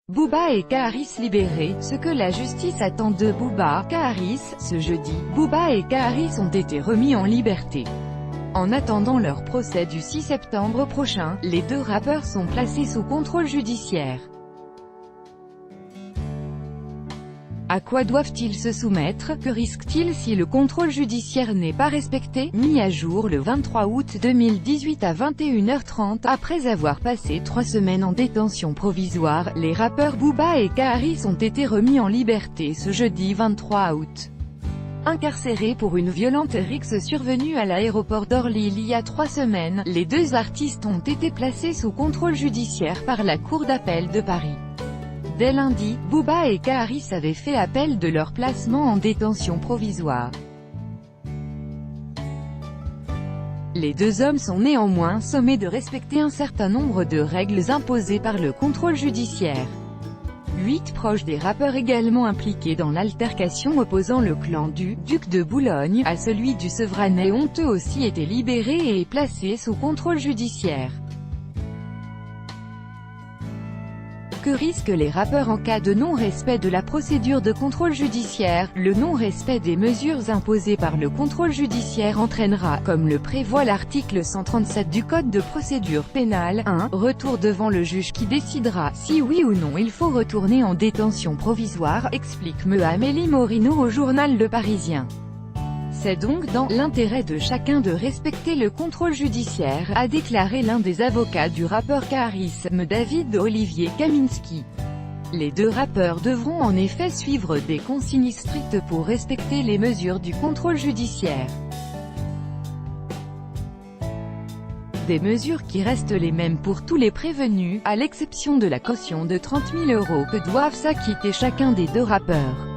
Booba et Kaharis libérés, ce que la justice attend de Booba, Kaharis. Ce jeudi, Booba et Kaharis ont été remis en liberté. En attendant leur procès du 6 septembre prochain, les deux rappeurs sont placés sous contrôle judiciaire. À quoi doivent-ils se soumettre? Que risquent-ils si le contrôle judiciaire n'est pas respecté? Mis à jour le 23 août 2018 à 21h30, après avoir passé 3 semaines en détention provisoire, les rappeurs Booba et Kaharis ont été remis en liberté ce jeudi 23 août. Incarcérés pour une violente rixe survenue à l'aéroport d'Orly il y a 3 semaines, les deux artistes ont été placés sous contrôle judiciaire par la Cour d'appel de Paris. Dès lundi, Booba et Kaharis avaient fait appel de leur placement en détention provisoire. Les deux hommes sont néanmoins sommés de respecter un certain nombre de règles imposées par le contrôle judiciaire. 8 proches des rappeurs également impliqués dans l'altercation opposant le clan du « Duc de Boulogne » à celui du Sevranais ont eux aussi été libérés et placés sous contrôle judiciaire. Que risquent les rappeurs en cas de non-respect de la procédure de contrôle judiciaire? Le non-respect des mesures imposées par le contrôle judiciaire entraînera, comme le prévoit l'article 137 du Code de procédure pénale, un retour devant le juge qui décidera si oui ou non il faut retourner en détention provisoire, explique Amélie Morino au journal Le Parisien. C'est donc dans l'intérêt de chacun de respecter le contrôle judiciaire, a déclaré l'un des avocats du rappeur Kaharis, David Olivier Kaminski. Les deux rappeurs devront en effet suivre des consignes strictes pour respecter les mesures du contrôle judiciaire. Des mesures qui restent les mêmes pour tous les prévenus, à l'exception de la caution de 30 000 € que doivent s'acquitter chacun des deux rappeurs.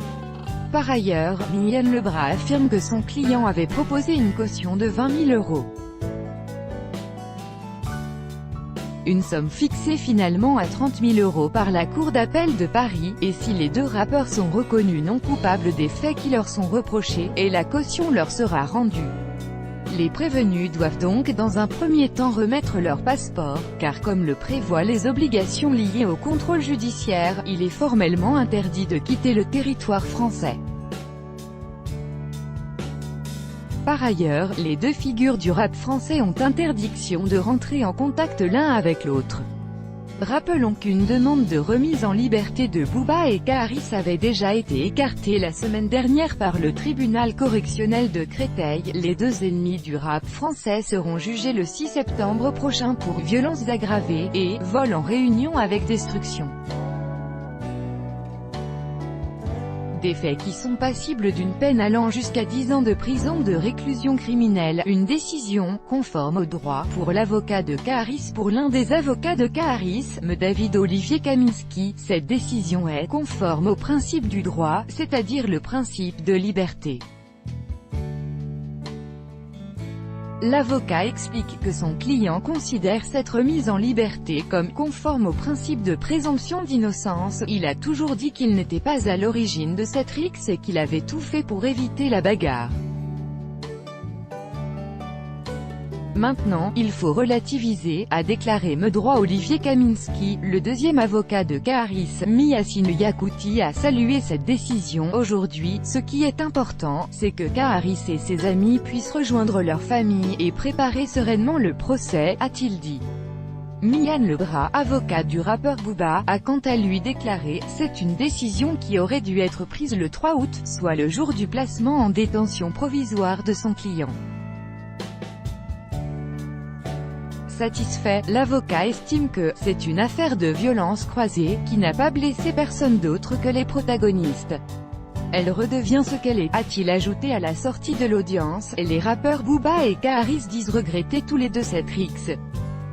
Par ailleurs, Mian Lebras affirme que son client avait proposé une caution de 20 000 €. Une somme fixée finalement à 30 000 € par la Cour d'appel de Paris, et si les deux rappeurs sont reconnus non coupables des faits qui leur sont reprochés, et la caution leur sera rendue. Les prévenus doivent donc dans un premier temps remettre leur passeport, car comme le prévoient les obligations liées au contrôle judiciaire, il est formellement interdit de quitter le territoire français. Par ailleurs, les deux figures du rap français ont interdiction de rentrer en contact l'un avec l'autre. Rappelons qu'une demande de remise en liberté de Booba et Kaharis avait déjà été écartée la semaine dernière par le tribunal correctionnel de Créteil. Les deux ennemis du rap français seront jugés le 6 septembre prochain pour violences aggravées et vol en réunion avec destruction. Des faits qui sont passibles d'une peine allant jusqu'à 10 ans de prison de réclusion criminelle, une décision conforme au droit pour l'avocat de Kaharis. Pour l'un des avocats de Kaharis, David Olivier Kaminski, cette décision est conforme au principe du droit, c'est-à-dire le principe de liberté. L'avocat explique que son client considère cette remise en liberté comme conforme au principe de présomption d'innocence. Il a toujours dit qu'il n'était pas à l'origine de cette rixe et qu'il avait tout fait pour éviter la bagarre. Maintenant, il faut relativiser, a déclaré droit Olivier Kaminski. Le deuxième avocat de Kaharis, Yassine Yakouti, a salué cette décision. Aujourd'hui, ce qui est important, c'est que Kaharis et ses amis puissent rejoindre leur famille et préparer sereinement le procès, a-t-il dit. Mian Lebras, avocat du rappeur Booba, a quant à lui déclaré « C'est une décision qui aurait dû être prise le 3 août, soit le jour du placement en détention provisoire de son client. » Satisfait, l'avocat estime que « c'est une affaire de violence croisée, qui n'a pas blessé personne d'autre que les protagonistes. Elle redevient ce qu'elle est », a-t-il ajouté à la sortie de l'audience. Et les rappeurs Booba et Kaharis disent regretter tous les deux cette rixe.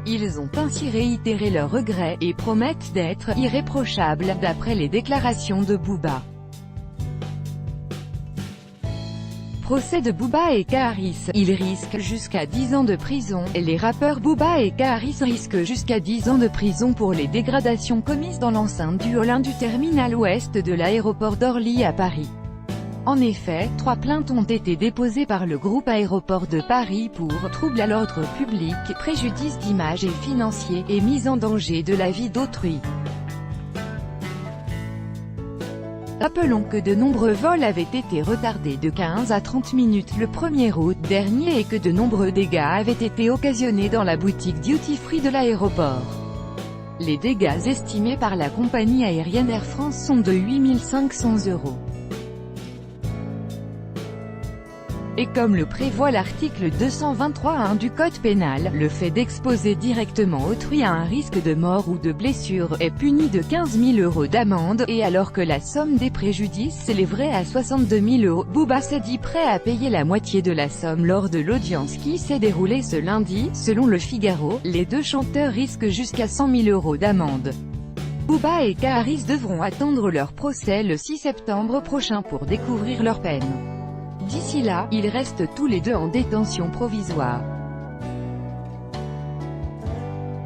Ils ont ainsi réitéré leurs regrets, et promettent d'être « irréprochables », d'après les déclarations de Booba. Procès de Booba et Kaharis. Ils risquent jusqu'à 10 ans de prison, et les rappeurs Booba et Kaharis risquent jusqu'à 10 ans de prison pour les dégradations commises dans l'enceinte du hall 1 du terminal ouest de l'aéroport d'Orly à Paris. En effet, 3 plaintes ont été déposées par le groupe Aéroports de Paris pour trouble à l'ordre public, préjudice d'image et financier, et mise en danger de la vie d'autrui. Rappelons que de nombreux vols avaient été retardés de 15 à 30 minutes le 1er août dernier et que de nombreux dégâts avaient été occasionnés dans la boutique duty-free de l'aéroport. Les dégâts estimés par la compagnie aérienne Air France sont de 8 500 €. Et comme le prévoit l'article 223-1 du Code pénal, le fait d'exposer directement autrui à un risque de mort ou de blessure est puni de 15 000 € d'amende, et alors que la somme des préjudices s'élèverait à 62 000 €, Booba s'est dit prêt à payer la moitié de la somme lors de l'audience qui s'est déroulée ce lundi. Selon Le Figaro, les deux chanteurs risquent jusqu'à 100 000 € d'amende. Booba et Kaharis devront attendre leur procès le 6 septembre prochain pour découvrir leur peine. D'ici là, ils restent tous les deux en détention provisoire.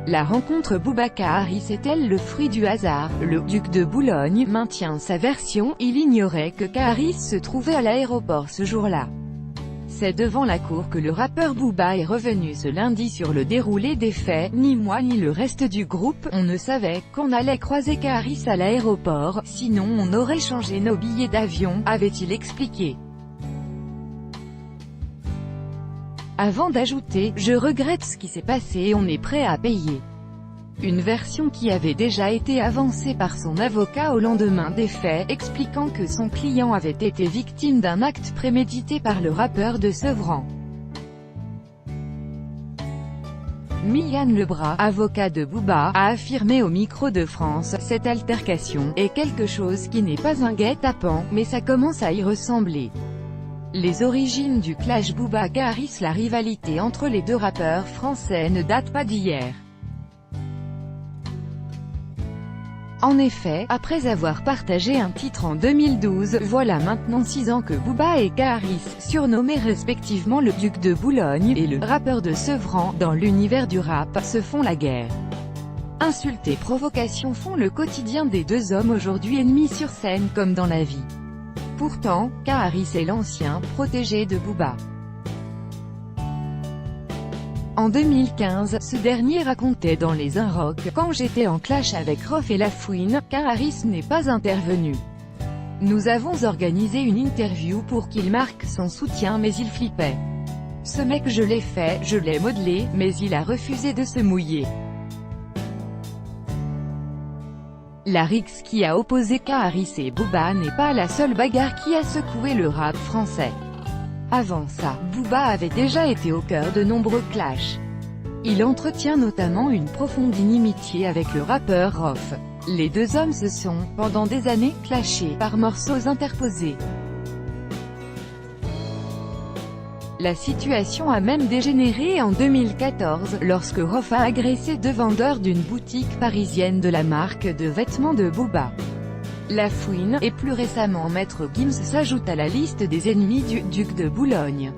La rencontre Booba-Kaharis est-elle le fruit du hasard? Le duc de Boulogne maintient sa version, il ignorait que Kaharis se trouvait à l'aéroport ce jour-là. C'est devant la cour que le rappeur Booba est revenu ce lundi sur le déroulé des faits. Ni moi ni le reste du groupe, on ne savait qu'on allait croiser Kaharis à l'aéroport, sinon on aurait changé nos billets d'avion, avait-il expliqué. Avant d'ajouter « Je regrette ce qui s'est passé et on est prêt à payer ». Une version qui avait déjà été avancée par son avocat au lendemain des faits, expliquant que son client avait été victime d'un acte prémédité par le rappeur de Sevran. Mian Lebras, avocat de Booba, a affirmé au micro de France « Cette altercation est quelque chose qui n'est pas un guet-apens, mais ça commence à y ressembler ». Les origines du clash Booba-Kaharis. La rivalité entre les deux rappeurs français ne date pas d'hier. En effet, après avoir partagé un titre en 2012, voilà maintenant 6 ans que Booba et Kaharis, surnommés respectivement le duc de Boulogne et le rappeur de Sevran, dans l'univers du rap, se font la guerre. Insultes et provocations font le quotidien des deux hommes aujourd'hui ennemis sur scène comme dans la vie. Pourtant, Kaharis est l'ancien protégé de Booba. En 2015, ce dernier racontait dans Les Inrocks « Quand j'étais en clash avec Rof et La Fouine, Kaharis n'est pas intervenu. Nous avons organisé une interview pour qu'il marque son soutien mais il flippait. Ce mec je l'ai fait, je l'ai modelé, mais il a refusé de se mouiller. » La rixe qui a opposé Kaharis et Booba n'est pas la seule bagarre qui a secoué le rap français. Avant ça, Booba avait déjà été au cœur de nombreux clashs. Il entretient notamment une profonde inimitié avec le rappeur Rof. Les deux hommes se sont, pendant des années, clashés par morceaux interposés. La situation a même dégénéré en 2014, lorsque Rof a agressé deux vendeurs d'une boutique parisienne de la marque de vêtements de Booba. La Fouine, et plus récemment Maître Gims s'ajoute à la liste des ennemis du duc de Boulogne.